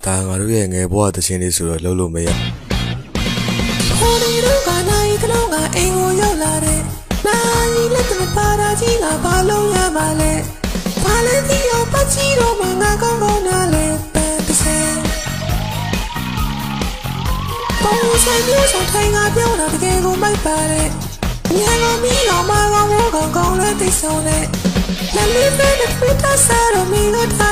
ဒါငါတို့ရဲ့ငယ်ဘဝတခြင်းလေးဆိုတော့လုံးလို့မရခေါ်နေတော့ကနိုင်ကလုံးကအိမ်ကိုရောက်လာတဲ့နိုင်လက်တပါတာကြီးကဘာလုံးရပါလဲဘာလဲဒီအောင်ပတ်ချီတော့မှငါကောင်းကောင်းနားလဲပန်းတစ်စဲပုံစံမျိုးဆောင်ထိုင်ကပြောတာတကယ်ကိုမိုက်ပါတယ်ညငါမီးတော်မကောင်းကောင်းလဲသိဆုံးလဲလက်လေးပဲတစ်ဖက်စားတော့မင်းတို့